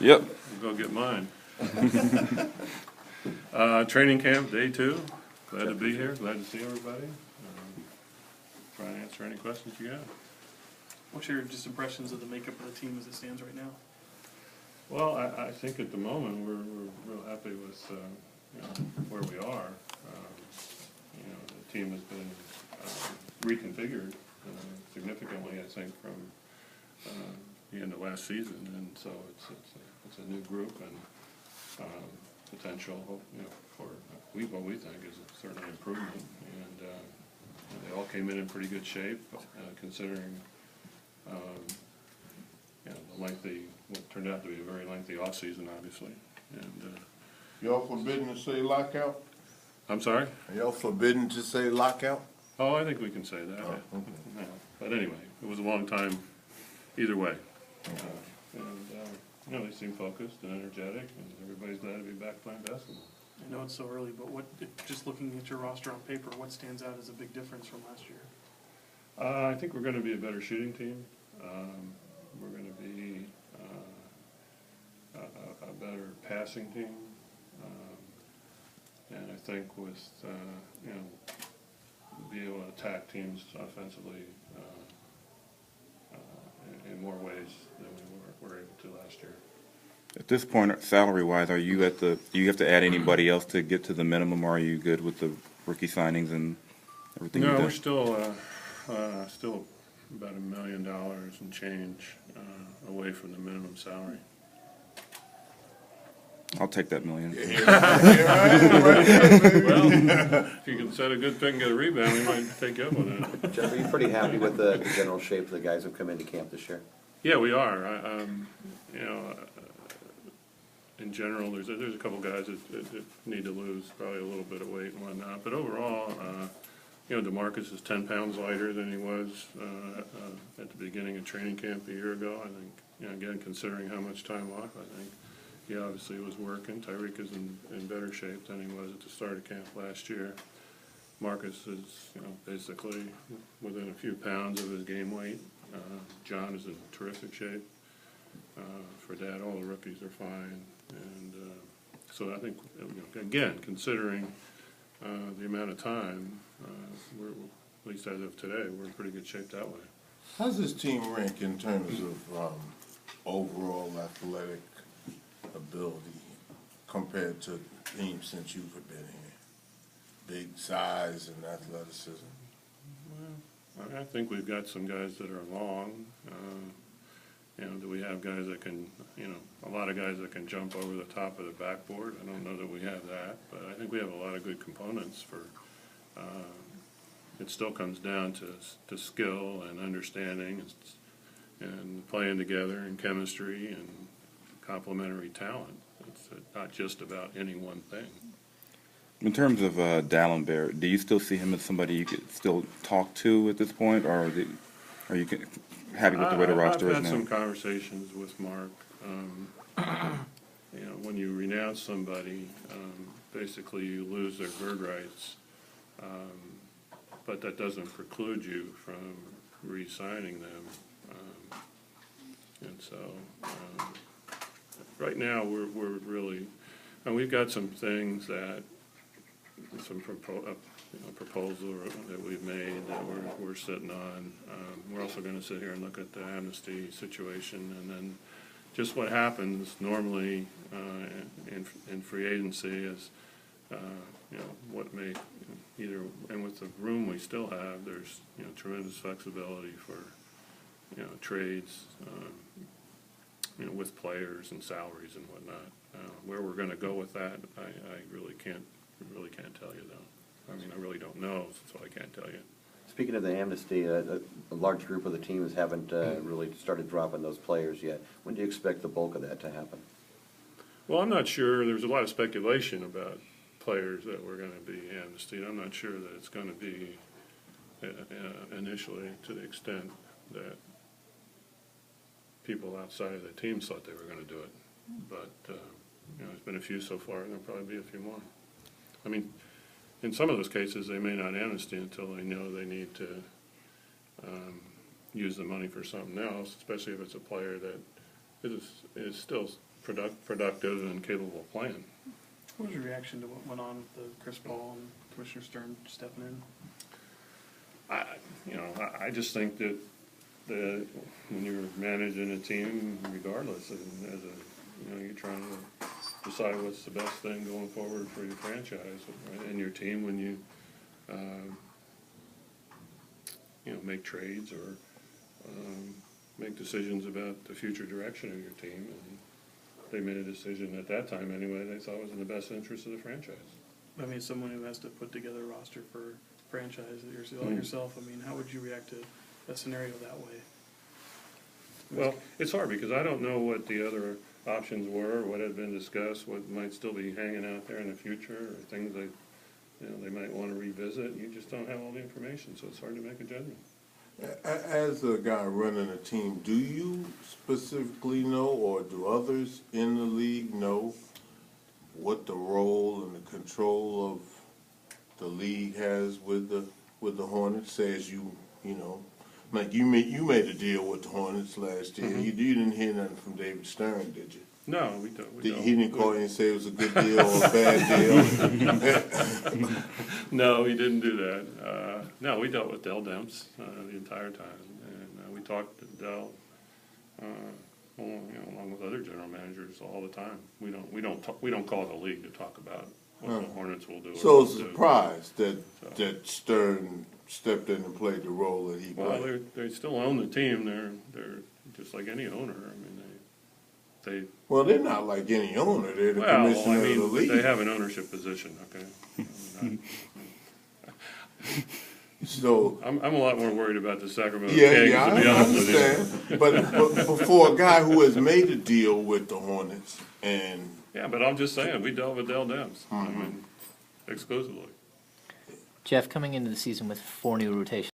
Yep. We'll go get mine. Training camp, day 2. Glad to be here, glad to see everybody. Try and answer any questions you got. What's your just impressions of the makeup of the team as it stands right now? Well, I think at the moment we're real happy with where we are. The team has been reconfigured significantly, I think, from the end of last season, and so it's a new group and potential, for what we think is certainly an improvement. And they all came in pretty good shape, considering the lengthy, what turned out to be a very lengthy off season, obviously. And Y'all forbidden to say lockout? I'm sorry? Are y'all forbidden to say lockout? Oh, I think we can say that. Oh, okay. Yeah. But anyway, it was a long time either way. They seem focused and energetic, and everybody's glad to be back playing basketball. I know it's so early, but just looking at your roster on paper, what stands out as a big difference from last year? I think we're going to be a better shooting team. We're going to be a better passing team. And I think with, be able to attack teams offensively in more ways than we were able to last year. At this point, salary-wise, do you have to add anybody else to get to the minimum, or are you good with the rookie signings and everything you've No, done? we're still about $1 million and change away from the minimum salary. I'll take that million. Well, if you can set a good pick and get a rebound, we might take you up on that. Jeff, are you pretty happy with the general shape of the guys who've come into camp this year? Yeah, we are. In general, there's a couple guys that need to lose probably a little bit of weight and whatnot. But overall, DeMarcus is 10 pounds lighter than he was at the beginning of training camp a year ago. I think, again, considering how much time off, I think he obviously was working. Tyreek is in better shape than he was at the start of camp last year. Marcus is, basically within a few pounds of his game weight. John is in terrific shape. For that, all the rookies are fine. And so I think, again, considering the amount of time, we're, at least as of today, we're in pretty good shape that way. How's this team rank in terms of overall athletic ability compared to teams since you've been here? Big size and athleticism. Well, I think we've got some guys that are long. Do we have guys that can, a lot of guys that can jump over the top of the backboard? I don't know that we have that, but I think we have a lot of good components for, it still comes down to skill and understanding and playing together and chemistry and complementary talent. It's not just about any one thing. In terms of Dallenberg, do you still see him as somebody you could still talk to at this point, or are you happy with the way the roster is I've now? had some conversations with Mark. When you renounce somebody, basically you lose their bird rights, but that doesn't preclude you from re-signing them. And so, right now we're really, and we've got some things that, some proposal that we've made that we're sitting on. We're also going to sit here and look at the amnesty situation, and then just what happens normally in free agency is, what may either, and with the room we still have, there's tremendous flexibility for trades, with players and salaries and whatnot. Where we're going to go with that, I really can't tell you though. I really don't know, so I can't tell you. Speaking of the amnesty, a large group of the teams haven't really started dropping those players yet. When do you expect the bulk of that to happen? Well, I'm not sure. There's a lot of speculation about players that were going to be amnestied. I'm not sure that it's going to be initially to the extent that people outside of the team thought they were going to do it. But, there's been a few so far, and there'll probably be a few more. I mean, in some of those cases, they may not amnesty until they know they need to use the money for something else, especially if it's a player that is still productive and capable of playing. What was your reaction to what went on with the Chris Paul and Commissioner Stern stepping in? I just think that when you're managing a team, regardless, and you're trying to decide what's the best thing going forward for your franchise, right, and your team when you, make trades or make decisions about the future direction of your team. And they made a decision at that time anyway they thought was in the best interest of the franchise. I mean, someone who has to put together a roster for franchise yourself, I mean, how would you react to a scenario that way? Well, it's hard because I don't know what the other options were, what had been discussed, what might still be hanging out there in the future, or things they might want to revisit. You just don't have all the information, so it's hard to make a judgment. As a guy running a team, do you specifically know, or do others in the league know what the role and the control of the league has with the Hornets? As you like you made a deal with the Hornets last year. Mm-hmm. You didn't hear nothing from David Stern, did you? No, we don't. He didn't call you and say it was a good deal or a bad deal? No, he didn't do that. No, we dealt with Dell Demps the entire time, and we talked to Dell, along with other general managers all the time. We don't call the league to talk about what the Hornets will do. So it's a surprise that Stern stepped in and played the role that he played. Well, they still own the team. They're just like any owner. I mean, well, they're not like any owner. They're the commissioner of the league. They have an ownership position, okay? So I'm a lot more worried about the Sacramento Kings, to be I honest understand. with you. But for a guy who has made a deal with the Hornets and but I'm just saying we dealt with Dell Demps. I mean, exclusively. Geoff, coming into the season with 4 new rotations.